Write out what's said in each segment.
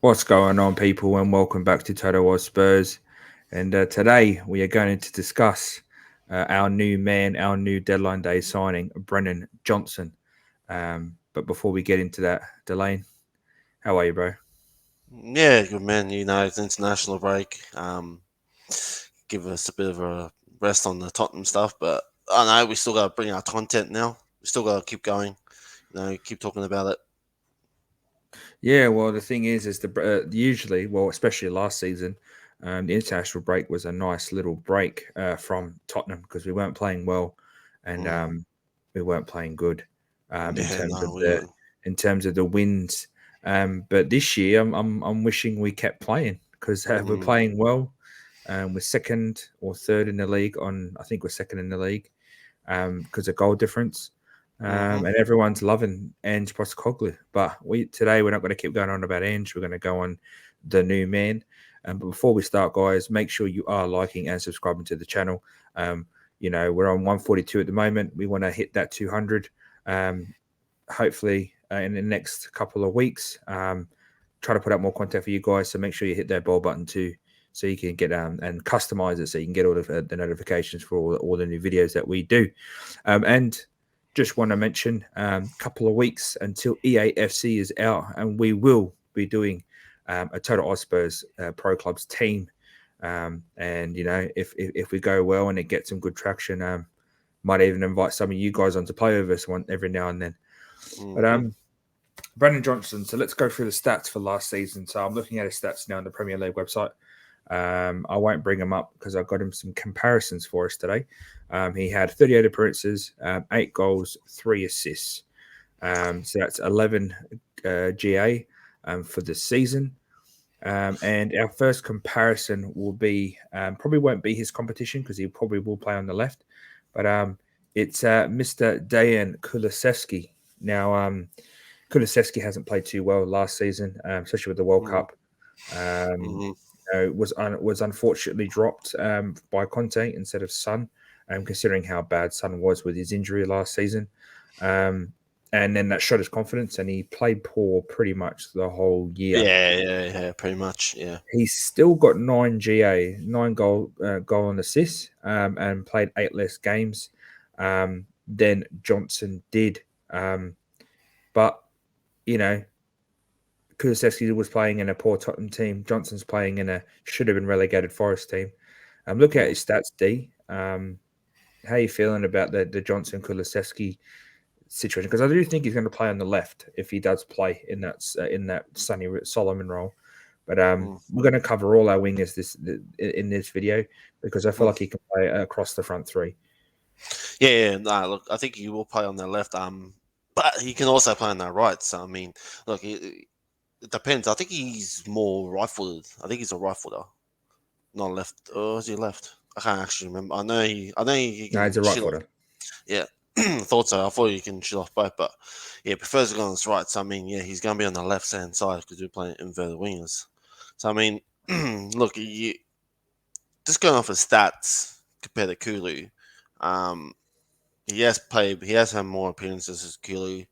What's going on, people, and welcome back to Totalozspurs. And today we are going to discuss our new man, our new deadline day signing, Brennan Johnson. But before we get into that, Delane, how are you, bro? Yeah, good man. It's international break. Give us a bit of a rest on the Tottenham stuff, but I know we still got to bring our content now. We still got to keep going. Keep talking about it. Yeah, well, the thing is usually, well, especially last season, the international break was a nice little break from Tottenham because we weren't playing well, and Mm. we weren't playing good in Yeah, terms of no, we the were. wins. But this year, I'm wishing we kept playing because we're Mm, playing well. We're second or third in the league I think we're second in the league because of goal difference. mm-hmm. And everyone's loving Ange Postecoglou. But we're not going to keep going on about Ange. We're going to go on the new man. But before we start, guys, make sure you are liking and subscribing to the channel. Um, we're on 142 at the moment. We want to hit that 200. Um, hopefully in the next couple of weeks. Try to put out more content for you guys. So make sure you hit that bell button too, so you can get and customize it so you can get all of the notifications for all the new videos that we do. And just want to mention a couple of weeks until EAFC is out, and we will be doing a Total Osspurs Pro Clubs team. And if we go well and it gets some good traction, might even invite some of you guys on to play with us one every now and then. But Mm-hmm. Brendan Johnson. So let's go through the stats for last season. So I'm looking at his stats now on the Premier League website. I won't bring him up because I've got him some comparisons for us today. He had 38 appearances, 8 goals, 3 assists. So that's 11 GA for the season. And our first comparison will be probably won't be his competition because he probably will play on the left, but it's Mr. Dejan Kulusevski. Now, Kulusevski hasn't played too well last season, especially with the World Cup. Um, Mm-hmm. was unfortunately dropped by Conte instead of Son, considering how bad Son was with his injury last season. Um, and then that shot his confidence, and he played poor pretty much the whole year. Yeah, pretty much. Yeah. He's still got 9 GA, 9 goal and assists, and played 8 less games than Johnson did. Um, but you know, Kulusevski was playing in a poor Tottenham team. Johnson's playing in a should have been relegated Forest team. Look at Mm. his stats, D. How are you feeling about the Johnson Kulusevski situation? Because I do think he's going to play on the left if he does play in that Sonny Solomon role. But Mm. we're going to cover all our wingers in this video because I feel Mm. like he can play across the front three. Yeah. Nah, look, I think he will play on the left. But he can also play on the right. So I mean, look, it depends. I think he's more right-footed. I think he's a right-footer, not left. Or is he left? I can't actually remember. I know he No, he's can a right shoot off. footer. Yeah, thought so. I thought he can shoot off both, but yeah, prefers to go on his right. So I mean, yeah, he's going to be on the left hand side because we're playing inverted wingers. So I mean, look, just going off his stats compared to Kulu, um, he has had more appearances as Kulu.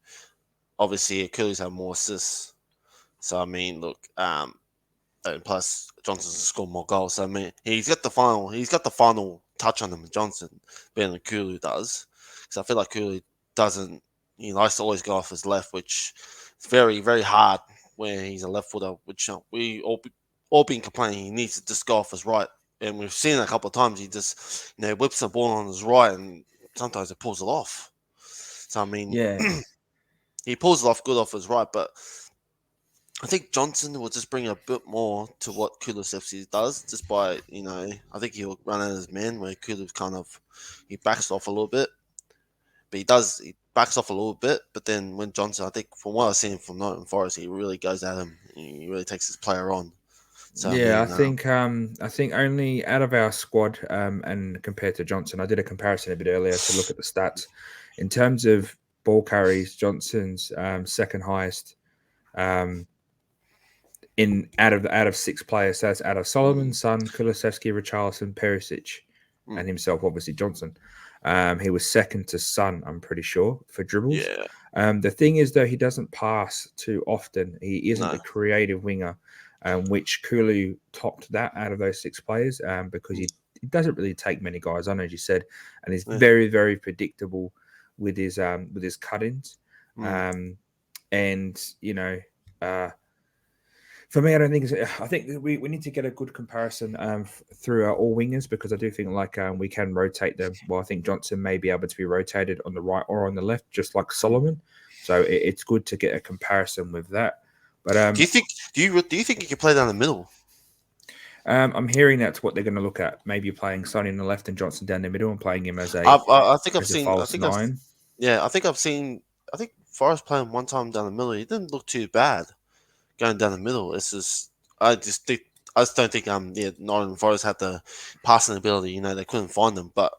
Obviously, Kulu's had more assists. So I mean, look, and plus Johnson's scored more goals. So I mean, he's got the final touch on him. Johnson better than Kulu does, because I feel like Kulu doesn't. He likes to always go off his left, which is very very hard when he's a left footer. Which we all been complaining he needs to just go off his right, and we've seen it a couple of times. He just whips the ball on his right, and sometimes it pulls it off. So I mean, Yeah, he pulls it off good off his right, but I think Johnson will just bring a bit more to what Kulusevski does, just by I think he'll run at his man where Kulis he backs off a little bit, but he backs off a little bit, but then when Johnson, I think from what I've seen from Nottingham Forest, he really goes at him. He really takes his player on. So I yeah. mean, I think only out of our squad and compared to Johnson, I did a comparison a bit earlier to look at the stats in terms of ball carries. Johnson's second highest. Um, in out of 6 players. So that's out of Solomon, mm, Son, Kulusevski, Richarlison, Perisic, mm, and himself, obviously Johnson. He was second to Son, I'm pretty sure, for dribbles. Yeah. The thing is, though, he doesn't pass too often. He isn't the No. creative winger, which Kulu topped that out of those six players because he doesn't really take many guys on, as you said, and he's Yeah. very, very predictable with his cut-ins. Mm. And for me, I don't think I think we need to get a good comparison through all wingers because I do think we can rotate them. Well, I think Johnson may be able to be rotated on the right or on the left, just like Solomon. So it's good to get a comparison with that. But Do you think you can play down the middle? I'm hearing that's what they're going to look at. Maybe playing Sonny on the left and Johnson down the middle and playing him as I think I've a seen. false nine. I think I've seen. I think Forrest playing one time down the middle. He didn't look too bad going down the middle. It's just I just don't think Nottingham Forest had the passing ability. You know, they couldn't find him. But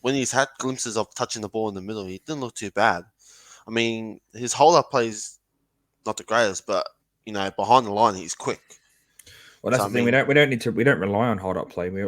when he's had glimpses of touching the ball in the middle, he didn't look too bad. I mean, his hold up plays not the greatest, but you know, behind the line he's quick. Well, that's So I the thing. mean, We don't rely on hold up play. We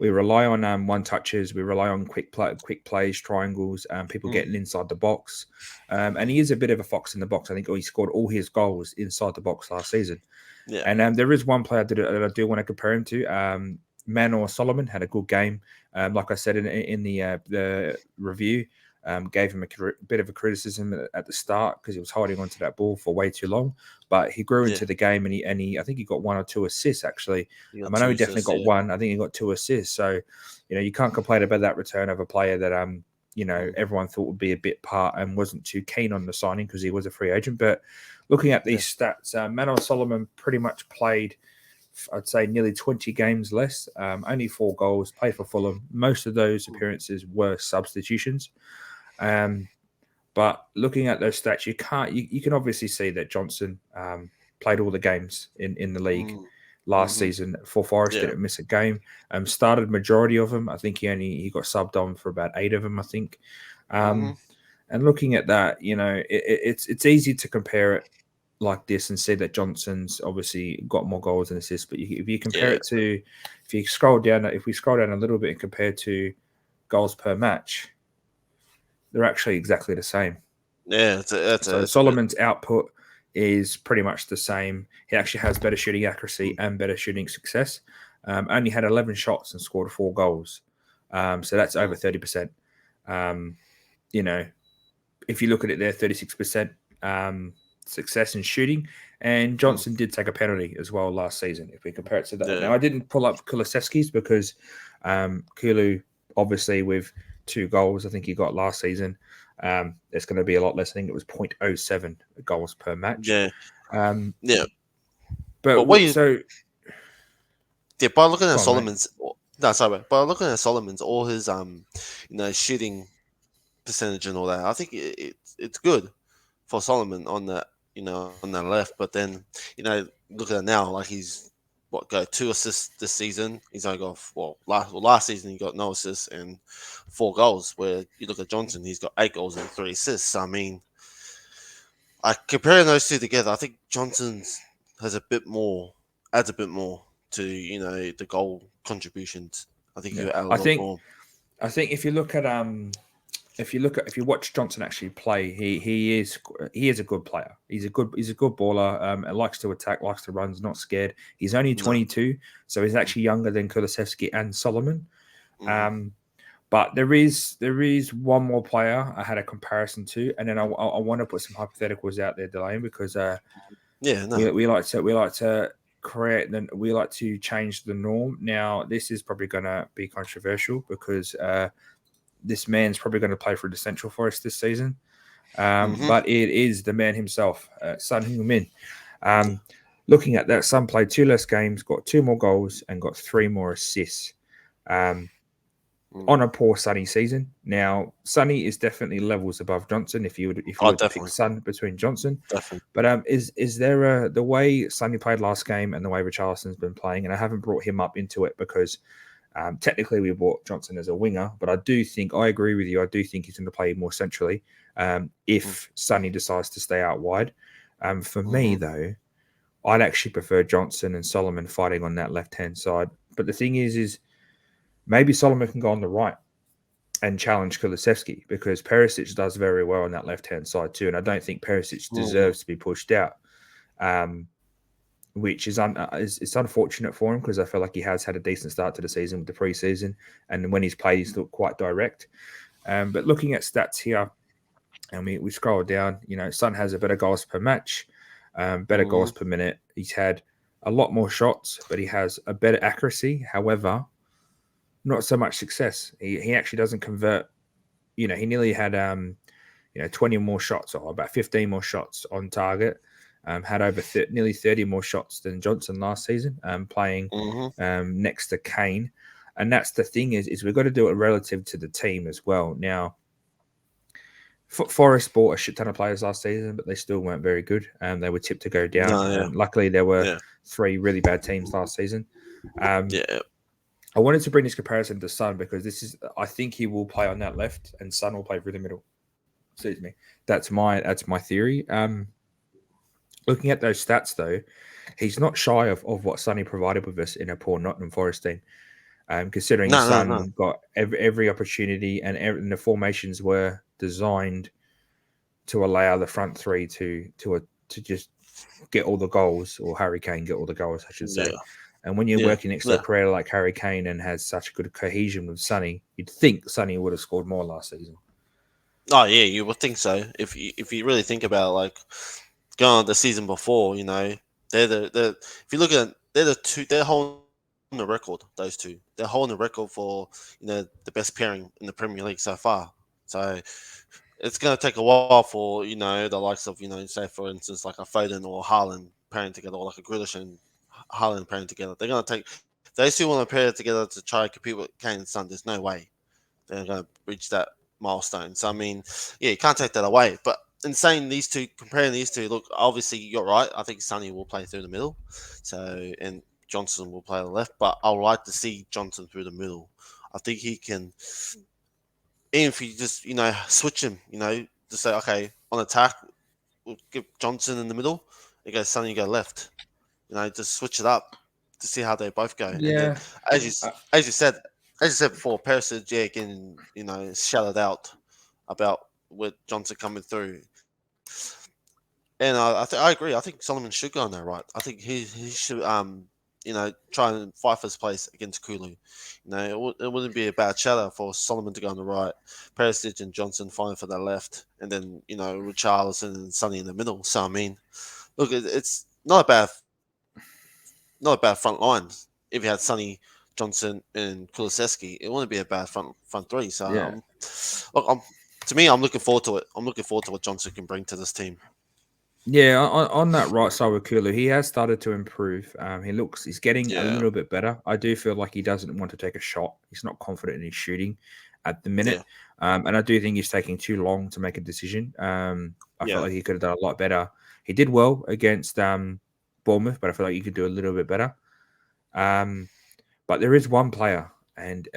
rely on one touches. We rely on quick plays, triangles, people getting inside the box. And he is a bit of a fox in the box. I think he scored all his goals inside the box last season. yeah, And there is one player that I do want to compare him to. Manor Solomon had a good game. Like I said in the review, gave him a bit of a criticism at the start because he was holding onto that ball for way too long. But he grew yeah, into the game and he I think he got 1 or 2 assists actually. he got I know two he definitely assists, got yeah. one. I think he got 2 assists. So you can't complain about that return of a player that everyone thought would be a bit part and wasn't too keen on the signing because he was a free agent. But looking at these stats, Manor Solomon pretty much played, I'd say, nearly 20 games less, only 4 goals, played for Fulham. Most of those appearances were substitutions. But looking at those stats, you can obviously see that Johnson played all the games in the league last season for Forest, Yeah. didn't miss a game. Started majority of them. I think he got subbed on for about 8 of them, I think. And looking at that, it's easy to compare it like this and say that Johnson's obviously got more goals and assists. But if you compare it to, if we scroll down a little bit and compare to goals per match, they're actually exactly the same. Yeah, So Solomon's output is pretty much the same. He actually has better shooting accuracy and better shooting success. Only had 11 shots and scored 4 goals. So that's over 30%. If you look at it there, 36% success in shooting. And Johnson did take a penalty as well last season, if we compare it to that. Now, I didn't pull up Kulusevski's because Kulu, obviously, with 2 goals, I think he got last season, it's going to be a lot less. I think it was 0.07 goals per match. Yeah. But by looking at Solomon's, by looking at Solomon's, all his shooting percentage and all that, I think it's good for Solomon on that on that left. But then look at it now, like he's got 2 assists this season. He's only got last season he got no assists and 4 goals. Where you look at Johnson, he's got 8 goals and 3 assists. I mean, comparing those two together, I think Johnson has adds a bit more to the goal contributions. I think you add a lot more. I think if you watch Johnson actually play, he is a good player. He's a good baller. Likes to attack, likes to run, is not scared. He's only 22, so he's actually younger than Kulusevski and Solomon. But there is one more player I had a comparison to, and then I want to put some hypotheticals out there, Delane, because we like to create we like to change the norm. Now, this is probably going to be controversial because this man's probably going to play for the Central Forest this season. But it is the man himself, Son Heung-min. Looking at that, Son played 2 less games, got 2 more goals, and got 3 more assists on a poor Sonny season. Now, Sonny is definitely levels above Johnson if you would pick Son between Johnson. Definitely. But is there the way Sonny played last game and the way Richarlison's been playing, and I haven't brought him up into it because technically we bought Johnson as a winger, but I agree with you. I do think he's going to play more centrally if Sonny decides to stay out wide. For me, though, I'd actually prefer Johnson and Solomon fighting on that left-hand side. But the thing is maybe Solomon can go on the right and challenge Kulusevski, because Perisic does very well on that left-hand side too. And I don't think Perisic deserves to be pushed out, which is it's unfortunate for him, because I feel like he has had a decent start to the season with the preseason. And when he's played, he's looked quite direct. But looking at stats here, and we scroll down, Son has a better goals per match, better goals per minute. He's had a lot more shots, but he has a better accuracy. However, not so much success. He actually doesn't convert. He nearly had 20 more shots, or about 15 more shots on target. Had over nearly 30 more shots than Johnson last season, playing next to Kane. And that's the thing is we've got to do it relative to the team as well. Now, Forest bought a shit ton of players last season, but they still weren't very good. They were tipped to go down. Luckily, there were 3 really bad teams last season. I wanted to bring this comparison to Son, because I think he will play on that left, and Son will play through the middle. Excuse me. That's my theory. Looking at those stats, though, he's not shy of what Sonny provided with us in a poor Nottingham Forest team. Considering Son got every opportunity, and the formations were designed to allow the front three to just get all the goals, or Harry Kane get all the goals, I should say. Yeah. And when you're working next to a creator like Harry Kane and has such good cohesion with Sonny, you'd think Sonny would have scored more last season. Oh yeah, you would think so. If you really think about it, like going on the season before, they're if you look at they're holding the record. Those two, they're holding the record for the best pairing in the Premier League so far. So it's going to take a while for the likes of say for instance like a Foden or Haaland pairing together, or like a Grealish and Haaland pairing together. They're going to take those two want to pair together to try and compete with Kane and Son. There's no way they're going to reach that milestone. So I mean, you can't take that away. But in saying these two, comparing these two, look, obviously you're right. I think Sonny will play through the middle, and Johnson will play on the left. But I would like to see Johnson through the middle. I think he can, even if you just switch him, just say okay on attack, we'll give Johnson in the middle. You go Sonny, you go left. Just switch it up to see how they both go. Yeah. And then, as you said before, Perisic can shout it out about with Johnson coming through. And I agree. I think Solomon should go on there, right? I think he should try and fight for his place against Kulu. It wouldn't be a bad shadow for Solomon to go on the right, Perisic and Johnson fighting for the left, and then Richarlison and Sonny in the middle. So I mean, look, it's not a bad front line. If you had Sonny, Johnson, and Kulusevski, it wouldn't be a bad front three. So to me, I'm looking forward to it. I'm looking forward to what Johnson can bring to this team. Yeah, on that right side with Kulu, he has started to improve. He's getting a little bit better. I do feel like he doesn't want to take a shot. He's not confident in his shooting at the minute. And I do think he's taking too long to make a decision. I feel like he could have done a lot better. He did well against Bournemouth, but I feel like he could do a little bit better. But there is one player, and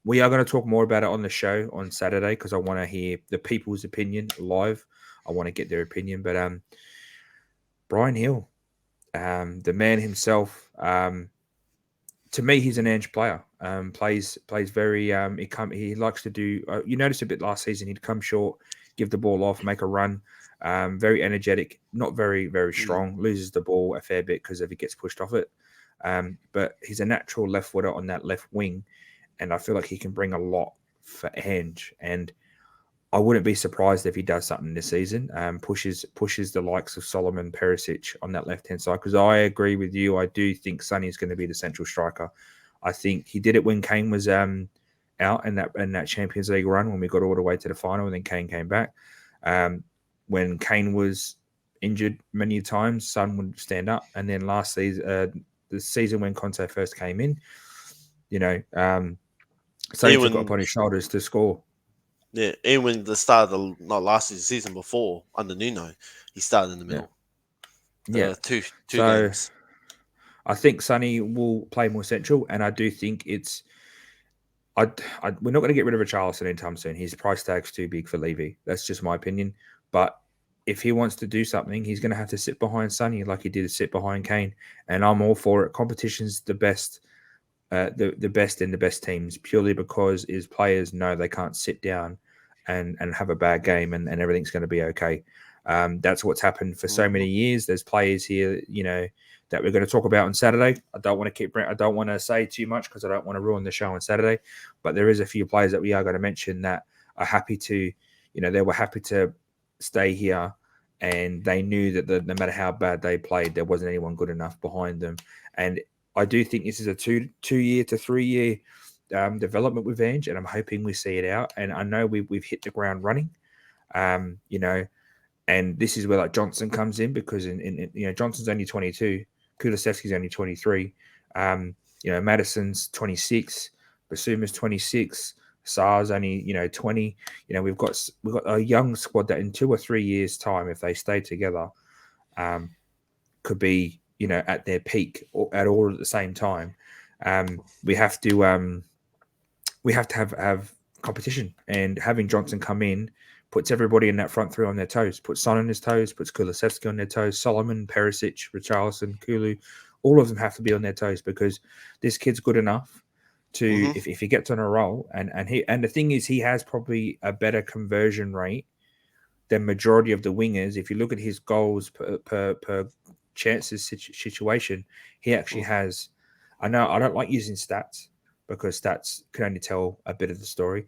we are going to talk more about it on the show on Saturday, because I want to hear the people's opinion live. I want to get their opinion. But Brian Hill, the man himself, to me, he's an edge player. Plays very. He likes to do. You noticed a bit last season. He'd come short, give the ball off, make a run. Very energetic, not very, very strong. Loses the ball a fair bit because if he gets pushed off it. But he's a natural left footer on that left wing, and I feel like he can bring a lot for Ange. And I wouldn't be surprised if he does something this season. Pushes the likes of Solomon, Perisic on that left hand side. Because I agree with you. I do think Sonny is going to be the central striker. I think he did it when Kane was out in that Champions League run, when we got all the way to the final, and then Kane came back. When Kane was injured many times, Son would stand up. And then last season, the season when Conte first came in, Sonny took it upon his shoulders to score. Yeah, even when the start of not last season before under Nuno, he started in the middle. Yeah, two games. I think Sonny will play more central, and I do think it's. We're not going to get rid of Richarlison anytime soon. His price tag's too big for Levy. That's just my opinion. But if he wants to do something, he's going to have to sit behind Sonny like he did sit behind Kane. And I'm all for it. Competition's the best the best in the best teams purely because his players know they can't sit down and have a bad game and everything's going to be okay. That's what's happened for so many years. There's players here, that we're going to talk about on Saturday. I don't want to say too much because I don't want to ruin the show on Saturday. But there is a few players that we are going to mention that are happy to, they were happy to stay here, and they knew that no matter how bad they played, there wasn't anyone good enough behind them. And I do think this is a 2-year to 3-year development with Ange, and I'm hoping we see it out. And I know we've hit the ground running, and this is where like Johnson comes in because Johnson's only 22, Kulusevski's only 23, Madison's 26, Basuma's 26, Sar's only 20. We've got a young squad that in 2 or 3 years' time, if they stay together, could be at their peak or at all at the same time. We have to have competition, and having Johnson come in puts everybody in that front three on their toes, puts Son on his toes, puts Kulusevski on their toes, Solomon, Perisic, Richarlison, Kulu, all of them have to be on their toes because this kid's good enough to if he gets on a roll, and the thing is he has probably a better conversion rate than majority of the wingers. If you look at his goals per chances situation, he actually has. I know I don't like using stats because stats can only tell a bit of the story.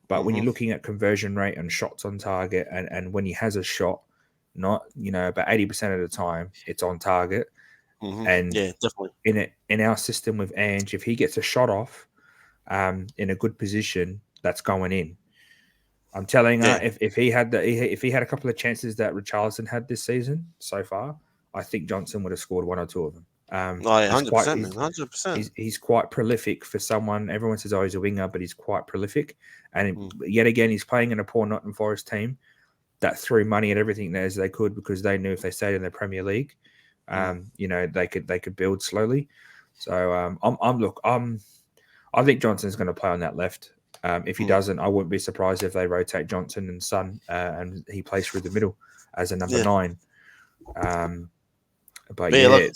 But when you're looking at conversion rate and shots on target, and when he has a shot, not about 80% of the time it's on target. And yeah, definitely. In our system with Ange, if he gets a shot off in a good position, that's going in. I'm telling her, if he had a couple of chances that Richarlison had this season so far, I think Johnson would have scored 1 or 2 of them. 100%, man, 100%. He's quite prolific for someone. Everyone says, "Oh, he's a winger," but he's quite prolific. And yet again, he's playing in a poor Nottingham Forest team that threw money at everything as they could because they knew if they stayed in the Premier League, they could build slowly. So I think Johnson's going to play on that left. If he doesn't, I wouldn't be surprised if they rotate Johnson and Son, and he plays through the middle as a number 9. But yeah,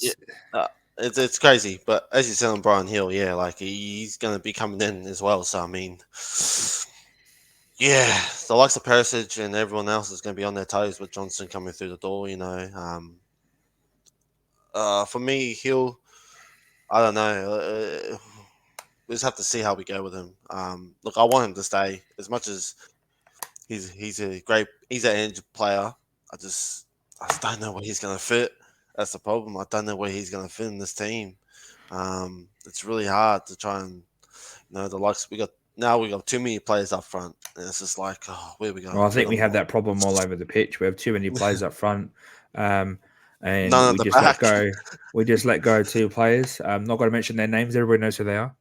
it's crazy. But as you said on Brian Hill, like he's going to be coming in as well. So I mean, the likes of Perisic and everyone else is going to be on their toes with Johnson coming through the door. For me, Hill, I don't know. We just have to see how we go with him. Look, I want him to stay as much as he's an end player. I just don't know where he's going to fit. That's the problem. I don't know where he's going to fit in this team. It's really hard to try and the likes we got too many players up front, and it's just like, where we go. Well, I think we have that problem all over the pitch. We have too many players up front, and none we just let go. We just let go of 2 players. I'm not going to mention their names. Everybody knows who they are.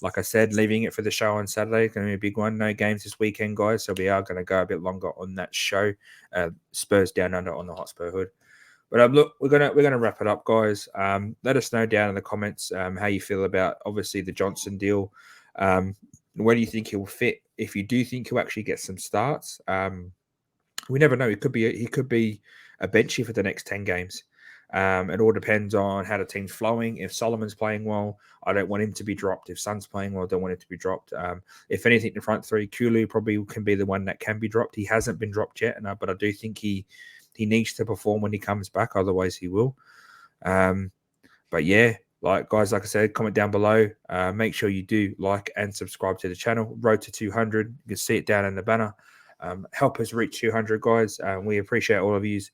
Like I said, leaving it for the show on Saturday. Going to be a big one. No games this weekend, guys. So we are going to go a bit longer on that show. Spurs Down Under on the Hotspur Hood. But look, we're gonna wrap it up, guys. Let us know down in the comments how you feel about obviously the Johnson deal. Where do you think he'll fit? If you do think he'll actually get some starts, we never know. He could be a benchy for the next 10 games. It all depends on how the team's flowing. If Solomon's playing well, I don't want him to be dropped. If Son's playing well, I don't want him to be dropped. If anything, the front three, Kulu probably can be the one that can be dropped. He hasn't been dropped yet, but I do think he needs to perform when he comes back. Otherwise, he will. But yeah, like I said, comment down below. Make sure you do like and subscribe to the channel. Road to 200. You can see it down in the banner. Help us reach 200, guys. We appreciate all of yous.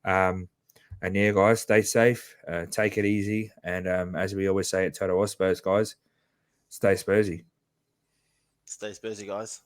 And yeah, guys, stay safe. Take it easy. And as we always say at totalitspurs, guys, stay Spursy. Stay Spursy, guys.